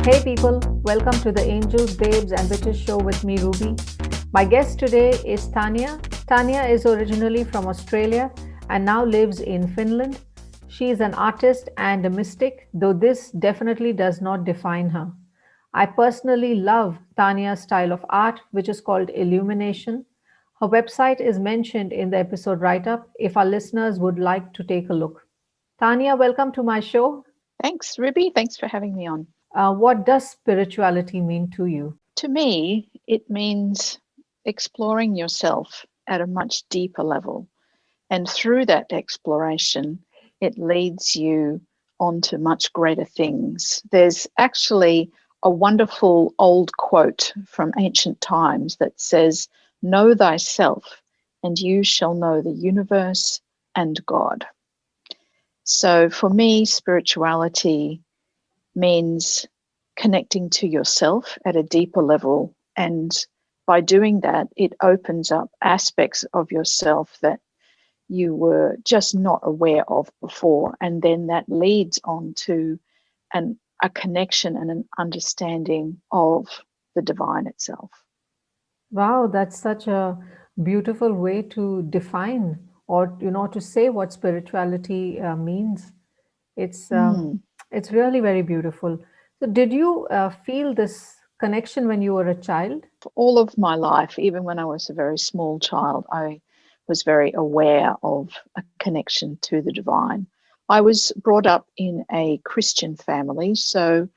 Hey people, welcome to the Angels, Babes, and Witches show with me, Ruby. My guest today is Tania. Tania is originally from Australia and now lives in Finland. She is an artist and a mystic, though this definitely does not define her. I personally love Tania's style of art, which is called illumination. Her website is mentioned in the episode write up if our listeners would like to take a look. Tania, welcome to my show. Thanks, Ruby. Thanks for having me on. What does spirituality mean to you? To me, it means exploring yourself at a much deeper level. And through that exploration, it leads you onto much greater things. There's actually a wonderful old quote from ancient times that says, "Know thyself, and you shall know the universe and God." So for me, spirituality means connecting to yourself at a deeper level. And by doing that, it opens up aspects of yourself that you were just not aware of before. And then that leads on to a connection and an understanding of the divine itself. Wow, that's such a beautiful way to define or to say what spirituality means. It's um, Mm. it's really very beautiful. So, did you feel this connection when you were a child? For all of my life, even when I was a very small child, I was very aware of a connection to the divine. I was brought up in a Christian family, so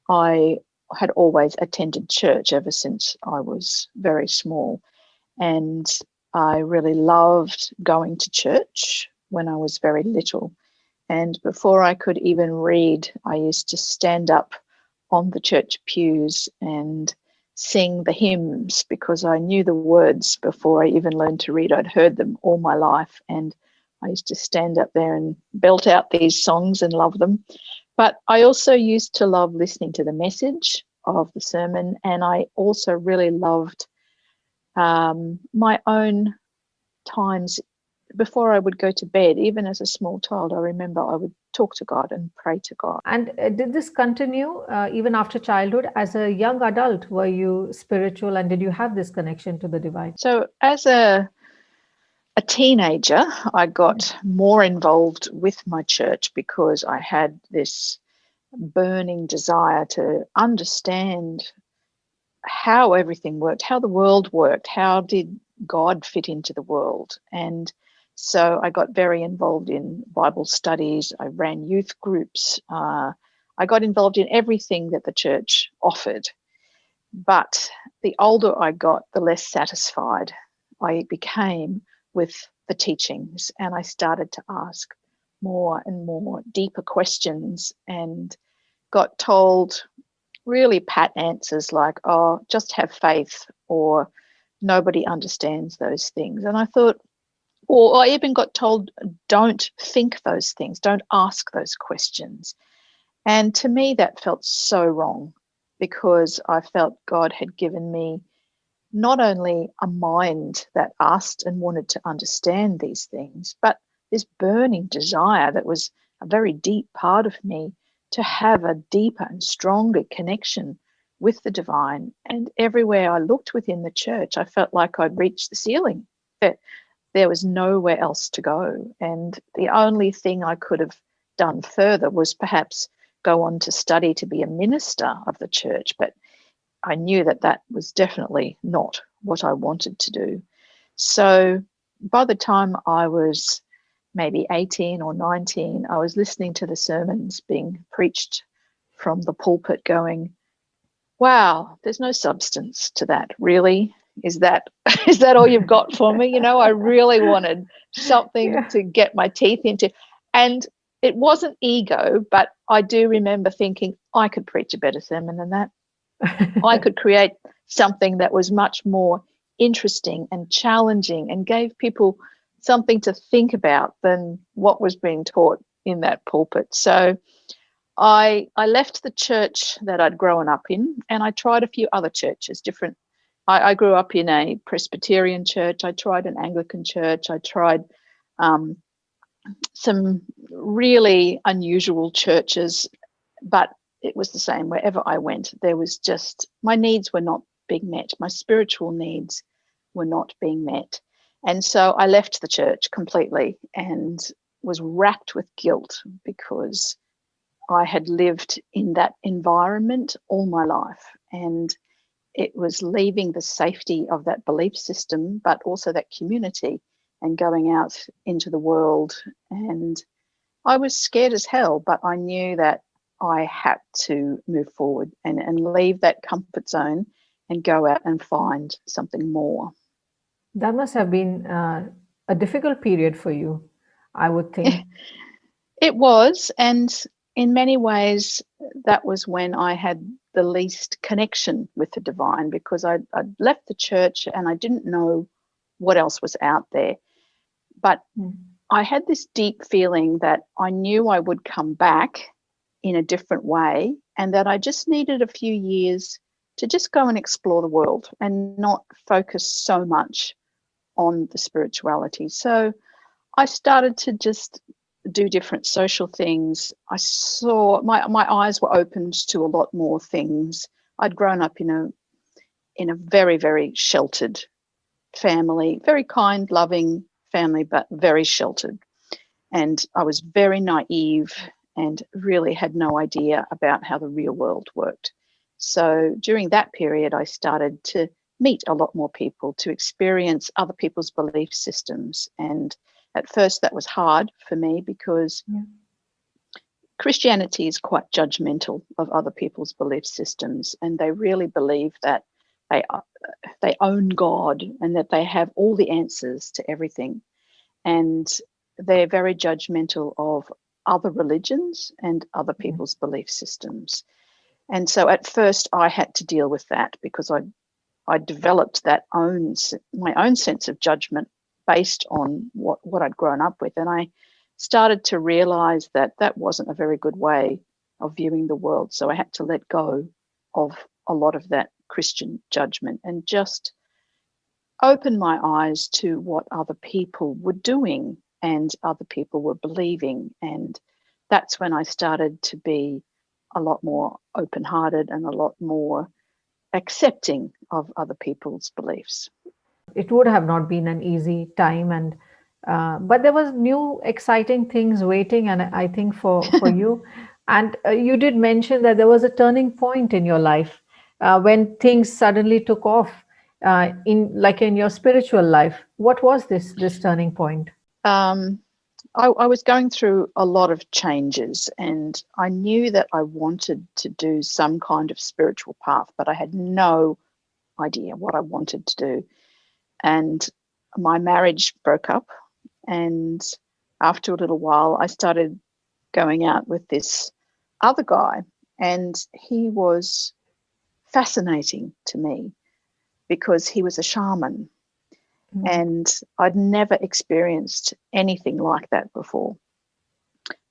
I had always attended church ever since I was very small. And I really loved going to church when I was very little. And before I could even read, I used to stand up on the church pews and sing the hymns because I knew the words before I even learned to read. I'd heard them all my life, and I used to stand up there and belt out these songs and love them. But I also used to love listening to the message of the sermon, and I also really loved my own times before I would go to bed. Even as a small child, I remember I would talk to God and pray to God. And did this continue even after childhood? As a young adult, were you spiritual and did you have this connection to the divine? So as a teenager, I got more involved with my church because I had this burning desire to understand how everything worked, how the world worked, how did God fit into the world. And so I got very involved in Bible studies. I ran youth groups. I got involved in everything that the church offered. But the older I got, the less satisfied I became with the teachings. And I started to ask more and more deeper questions and got told really pat answers like, "Oh, just have faith," or "Nobody understands those things." And I thought, or I even got told, "Don't think those things, don't ask those questions." And to me, that felt so wrong because I felt God had given me not only a mind that asked and wanted to understand these things, but this burning desire that was a very deep part of me to have a deeper and stronger connection with the divine. And everywhere I looked within the church, I felt like I'd reached the ceiling. There was nowhere else to go. And the only thing I could have done further was perhaps go on to study to be a minister of the church. But I knew that that was definitely not what I wanted to do. So by the time I was maybe 18 or 19, I was listening to the sermons being preached from the pulpit going, "Wow, there's no substance to that, really. Is that is that all you've got for me?" I really wanted something Yeah. to get my teeth into. And it wasn't ego, but I do remember thinking I could preach a better sermon than that. I could create something that was much more interesting and challenging and gave people something to think about than what was being taught in that pulpit. So I left the church that I'd grown up in, and I tried a few other churches, different. I grew up in a Presbyterian church. I tried an Anglican church. I tried some really unusual churches, but it was the same wherever I went. There was just, my needs were not being met. My spiritual needs were not being met. And so I left the church completely and was racked with guilt because I had lived in that environment all my life. And it was leaving the safety of that belief system, but also that community, and going out into the world. And I was scared as hell, but I knew that I had to move forward and leave that comfort zone and go out and find something more. That must have been a difficult period for you, I would think. It was, and in many ways, that was when I had the least connection with the divine, because I'd left the church and I didn't know what else was out there. But Mm. I had this deep feeling that I knew I would come back in a different way, and that I just needed a few years to just go and explore the world and not focus so much on the spirituality. So I started to just do different social things. I saw my eyes were opened to a lot more things. I'd grown up in a very, very sheltered family, very kind, loving family, but very sheltered. And I was very naive and really had no idea about how the real world worked. So during that period, I started to meet a lot more people, to experience other people's belief systems. And at first, that was hard for me because Yeah. Christianity is quite judgmental of other people's belief systems, and they really believe that they, they own God and that they have all the answers to everything. And they're very judgmental of other religions and other Yeah. people's belief systems. And so at first I had to deal with that because I developed my own sense of judgment based on what I'd grown up with. And I started to realize that that wasn't a very good way of viewing the world. So I had to let go of a lot of that Christian judgment and just open my eyes to what other people were doing and other people were believing. And that's when I started to be a lot more open hearted and a lot more accepting of other people's beliefs. It would have not been an easy time, and but there was new exciting things waiting, and I think for you. And you did mention that there was a turning point in your life when things suddenly took off in like in your spiritual life. What was this turning point? Um, I was going through a lot of changes, and I knew that I wanted to do some kind of spiritual path, but I had no idea what I wanted to do. And my marriage broke up, and after a little while, I started going out with this other guy, and he was fascinating to me because he was a shaman, Mm. and I'd never experienced anything like that before.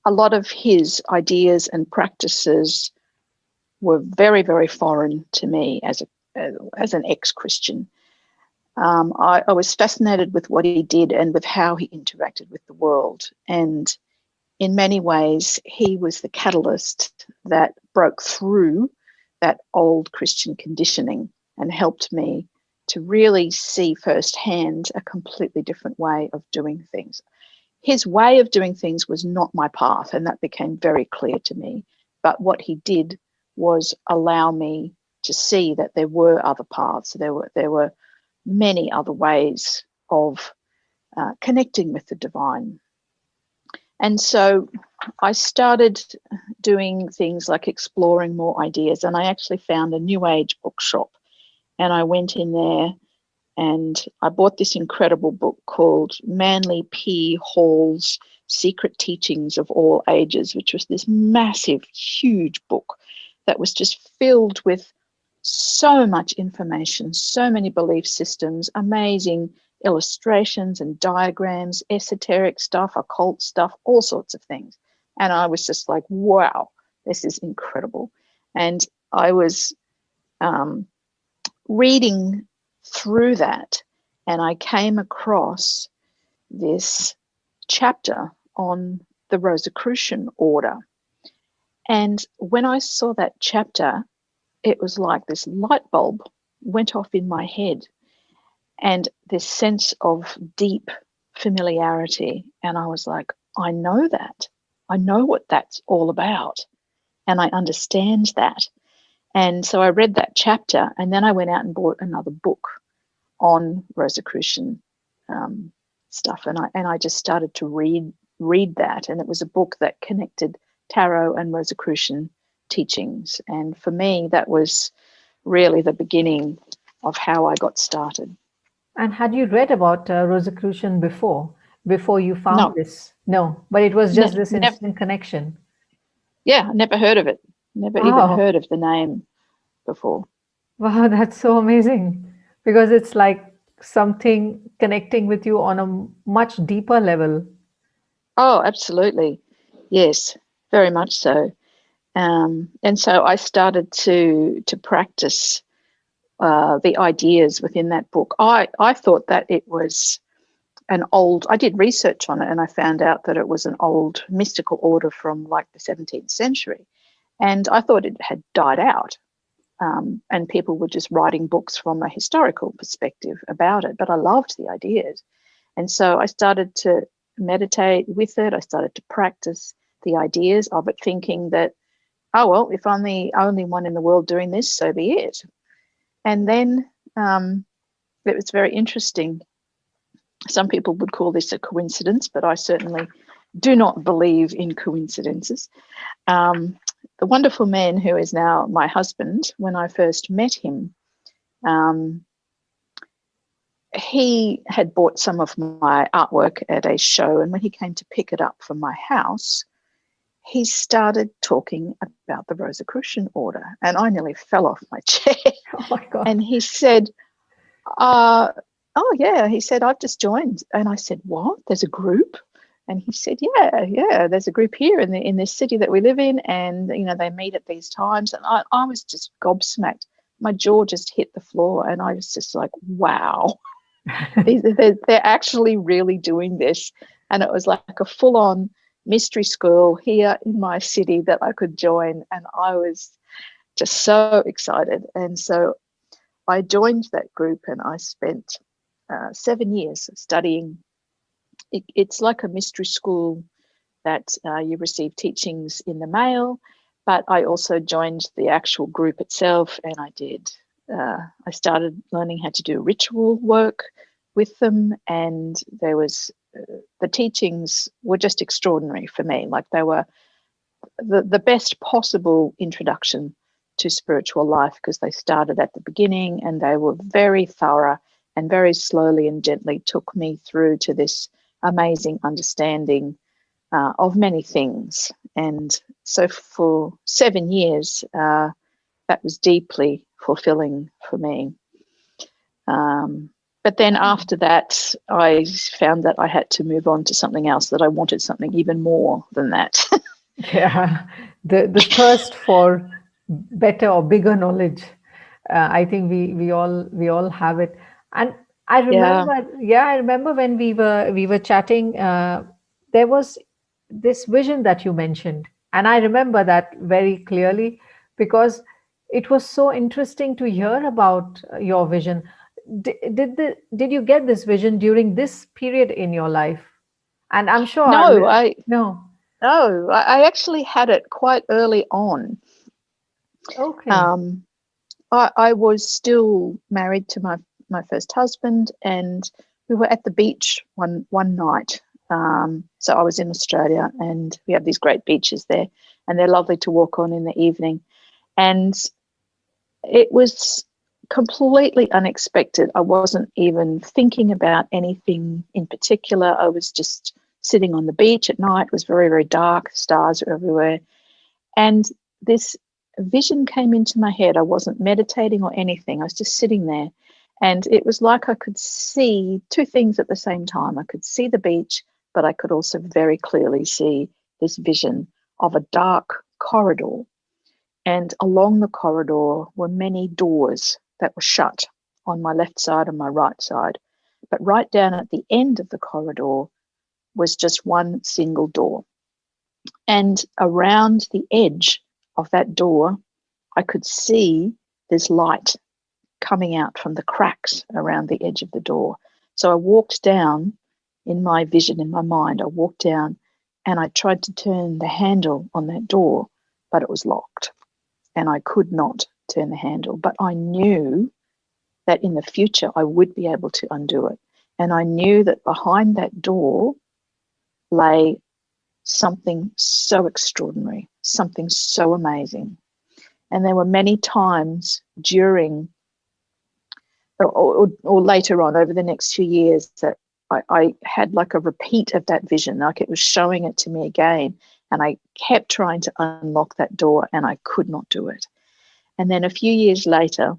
A lot of his ideas and practices were very, very foreign to me as an ex-Christian. I was fascinated with what he did and with how he interacted with the world. And in many ways, he was the catalyst that broke through that old Christian conditioning and helped me to really see firsthand a completely different way of doing things. His way of doing things was not my path, and that became very clear to me. But what he did was allow me to see that there were other paths. There were many other ways of connecting with the divine. And so I started doing things like exploring more ideas, and I actually found a New Age bookshop, and I went in there and I bought this incredible book called Manly P. Hall's Secret Teachings of All Ages, which was this massive, huge book that was just filled with so much information, so many belief systems, amazing illustrations and diagrams, esoteric stuff, occult stuff, all sorts of things. And I was just like, wow, this is incredible. And I was um, reading through that, and I came across this chapter on the Rosicrucian order. And when I saw that chapter, it was like this light bulb went off in my head, and this sense of deep familiarity. And I was like, I know that. I know what that's all about. And I understand that. And so I read that chapter, and then I went out and bought another book on Rosicrucian stuff, and I just started to read that, and it was a book that connected tarot and Rosicrucian teachings, and for me that was really the beginning of how I got started. And had you read about Rosicrucian before you found No, this? No, but it was just this never. instant connection. Yeah, never heard of it. Never even Wow. heard of the name before. Wow, that's so amazing because it's like something connecting with you on a much deeper level. Oh, absolutely. Yes, very much so. And so I started to practice the ideas within that book. I thought that it was an old, I did research on it, and I found out that it was an old mystical order from like the 17th century. And I thought it had died out. And people were just writing books from a historical perspective about it. But I loved the ideas. And so I started to meditate with it. I started to practice the ideas of it, thinking that, oh, well, if I'm the only one in the world doing this, so be it. And then it was very interesting. Some people would call this a coincidence, but I certainly do not believe in coincidences. Um, the wonderful man who is now my husband, when I first met him, um, he had bought some of my artwork at a show, and when he came to pick it up from my house, he started talking about the Rosicrucian order, and I nearly fell off my chair. Oh my God. And he said, uh, oh yeah, he said, I've just joined. And I said, what? There's a group? And he said, yeah, there's a group here in this city that we live in, and they meet at these times. And I was just gobsmacked. My jaw just hit the floor, and I was just like, wow, they're actually really doing this. And it was like a full-on mystery school here in my city that I could join, and I was just so excited. And so I joined that group, and I spent 7 years studying. It's like a mystery school that you receive teachings in the mail, but I also joined the actual group itself, and I started learning how to do ritual work with them, and the teachings were just extraordinary for me. Like, they were the best possible introduction to spiritual life, because they started at the beginning, and they were very thorough, and very slowly and gently took me through to this amazing understanding of many things. And so for 7 years, that was deeply fulfilling for me. But then after that, I found that I had to move on to something else, that I wanted something even more than that. Yeah, the thirst for better or bigger knowledge. I think we all have it. And I Yeah. remember, yeah, I remember when we were chatting. There was this vision that you mentioned, and I remember that very clearly because it was so interesting to hear about your vision. Did you get this vision during this period in your life? And I'm sure our No, I no. no, I actually had it quite early on. Okay. Um, I was still married to my first husband, and we were at the beach one night. So I was in Australia, and we have these great beaches there, and they're lovely to walk on in the evening. And it was completely unexpected. I wasn't even thinking about anything in particular. I was just sitting on the beach at night. It was very, very dark. Stars were everywhere. And this vision came into my head. I wasn't meditating or anything. I was just sitting there. And it was like I could see two things at the same time. I could see the beach, but I could also very clearly see this vision of a dark corridor. And along the corridor were many doors that were shut on my left side and my right side. But right down at the end of the corridor was just one single door. And around the edge of that door, I could see this light coming out from the cracks around the edge of the door. So I walked down in my vision, in my mind. I walked down and I tried to turn the handle on that door, but it was locked and I could not turn the handle. But I knew that in the future I would be able to undo it. And I knew that behind that door lay something so extraordinary, something so amazing. And there were many times during or later on over the next few years that I had like a repeat of that vision, like it was showing it to me again. And I kept trying to unlock that door and I could not do it. And then a few years later,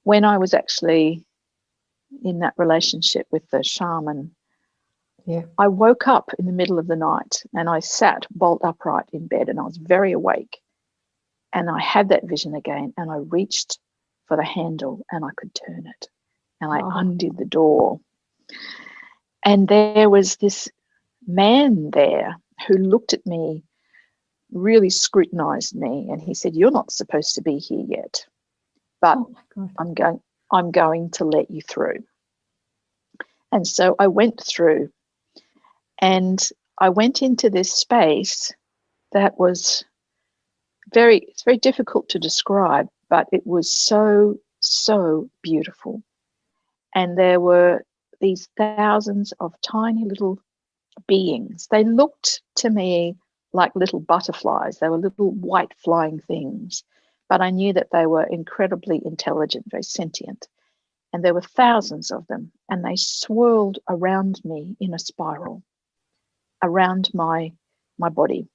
when I was actually in that relationship with the shaman, Yeah. I woke up in the middle of the night and I sat bolt upright in bed and I was very awake. And I had that vision again and I reached for the handle and I could turn it. And I Oh, undid the door. And there was this man there who looked at me, really scrutinized me, and he said, "You're not supposed to be here yet, but oh my God. I'm going to let you through." And so I went through and I went into this space that was it's very difficult to describe, but it was so, so beautiful. And there were these thousands of tiny little beings. They looked to me like little butterflies. They were little white flying things, but I knew that they were incredibly intelligent, very sentient. And there were thousands of them, and they swirled around me in a spiral around my body.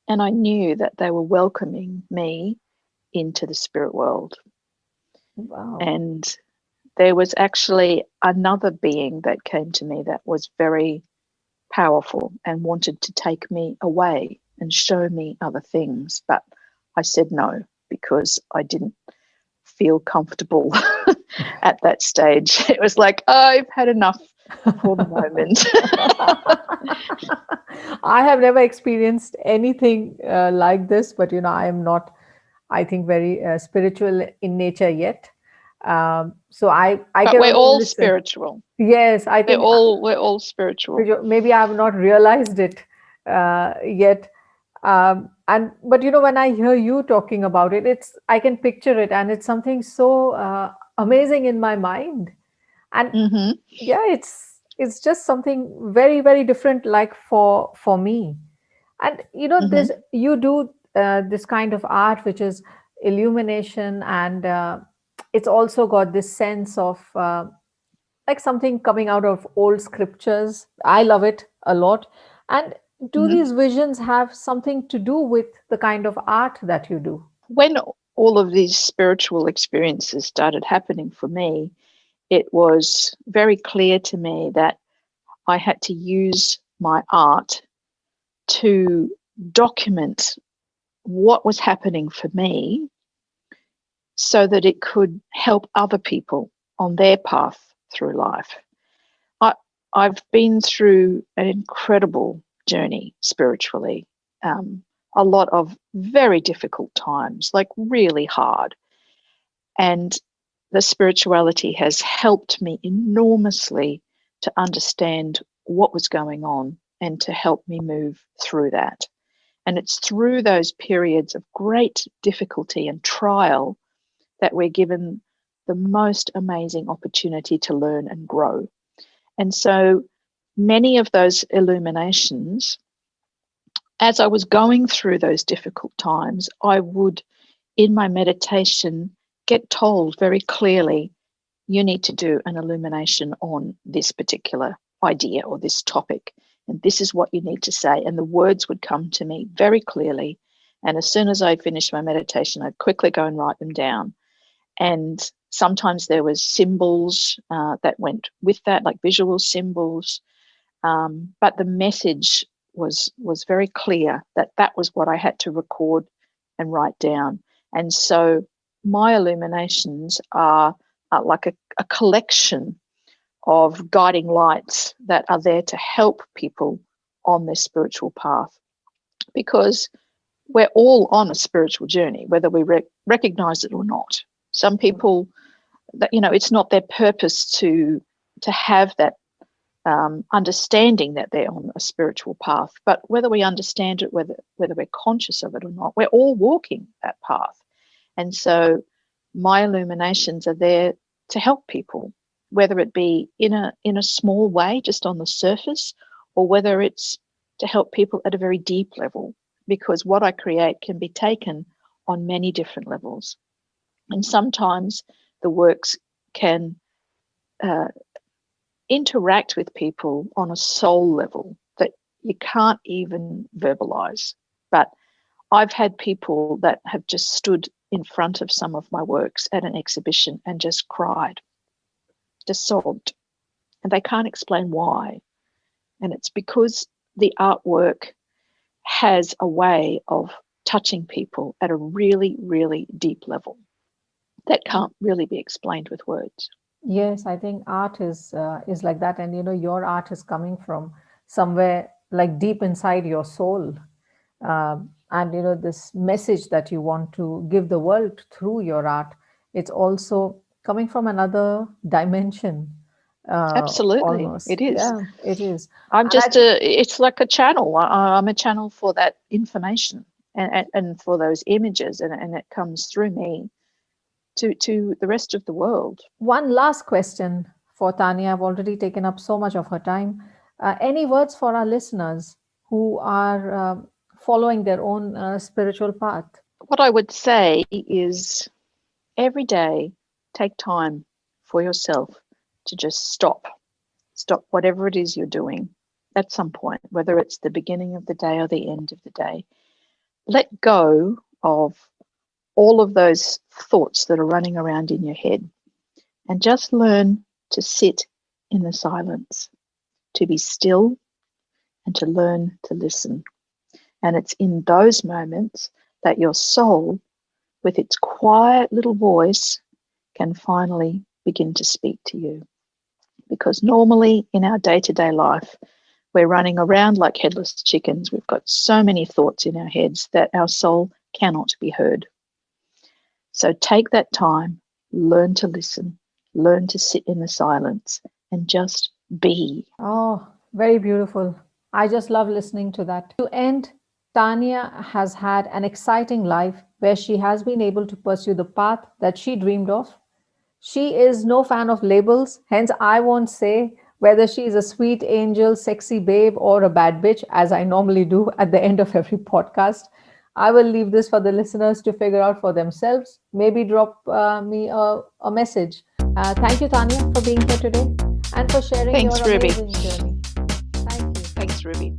And I knew that they were welcoming me into the spirit world. Wow. And there was actually another being that came to me that was very powerful and wanted to take me away and show me other things. But I said no because I didn't feel comfortable at that stage. It was like, oh, I've had enough for the moment. I have never experienced anything like this, but I am not, I think, very spiritual in nature yet. So I But can we're only all listen. spiritual. Yes, I think We're all spiritual. maybe I have not realized it yet. And but when I hear you talking about it, I can picture it, and it's something so amazing in my mind. And Mm-hmm. yeah, it's just something very, very different, like for me. And Mm-hmm. this you do this kind of art which is illumination, and it's also got this sense of like something coming out of old scriptures. I love it a lot. And do Mm-hmm. these visions have something to do with the kind of art that you do? When all of these spiritual experiences started happening for me, it was very clear to me that I had to use my art to document what was happening for me so that it could help other people on their path through life. I, I've been through an incredible journey spiritually, a lot of very difficult times, like really hard. And the spirituality has helped me enormously to understand what was going on and to help me move through that. And it's through those periods of great difficulty and trial that we're given the most amazing opportunity to learn and grow. And so many of those illuminations, as I was going through those difficult times, I would, in my meditation, get told very clearly, you need to do an illumination on this particular idea or this topic. And this is what you need to say. And the words would come to me very clearly. And as soon as I finished my meditation, I'd quickly go and write them down. And sometimes there was symbols that went with that, like visual symbols. But the message was very clear that that was what I had to record and write down. And so my illuminations are like a collection of guiding lights that are there to help people on this spiritual path, because we're all on a spiritual journey, whether we recognize it or not. Some people, that it's not their purpose to have that understanding that they're on a spiritual path. But whether we understand it, whether we're conscious of it or not, we're all walking that path. And so my illuminations are there to help people, whether it be in a small way, just on the surface, or whether it's to help people at a very deep level, because what I create can be taken on many different levels. And sometimes the works can interact with people on a soul level that you can't even verbalize. But I've had people that have just stood in front of some of my works at an exhibition and just cried, just sobbed, and they can't explain why. And it's because the artwork has a way of touching people at a really, really deep level that can't really be explained with words. Yes, I think art is like that, and your art is coming from somewhere like deep inside your soul, and this message that you want to give the world through your art. It's also coming from another dimension, Absolutely, almost. it is. Yeah, it is. I'm And just it's like a channel. I'm a channel for that information and for those images, and it comes through me to the rest of the world. one last question for Tania. I've already taken up so much of her time. Any words for our listeners who are following their own spiritual path? What I would say is every day take time for yourself to just stop whatever it is you're doing at some point, whether it's the beginning of the day or the end of the day. Let go of all of those thoughts that are running around in your head and just learn to sit in the silence, to be still, and to learn to listen. And it's in those moments that your soul, with its quiet little voice, can finally begin to speak to you. Because normally in our day-to-day life, we're running around like headless chickens. We've got so many thoughts in our heads that our soul cannot be heard. So take that time, learn to listen, learn to sit in the silence, and just be. Oh, very beautiful. I just love listening to that. To end, Tania has had an exciting life where she has been able to pursue the path that she dreamed of. She is no fan of labels, hence, I won't say whether she is a sweet angel, sexy babe, or a bad bitch, as I normally do at the end of every podcast. I will leave this for the listeners to figure out for themselves. Maybe drop me a message. Thank you, Tania, for being here today and for sharing your Thanks, Ruby. amazing journey. Thank you. Thanks, Ruby.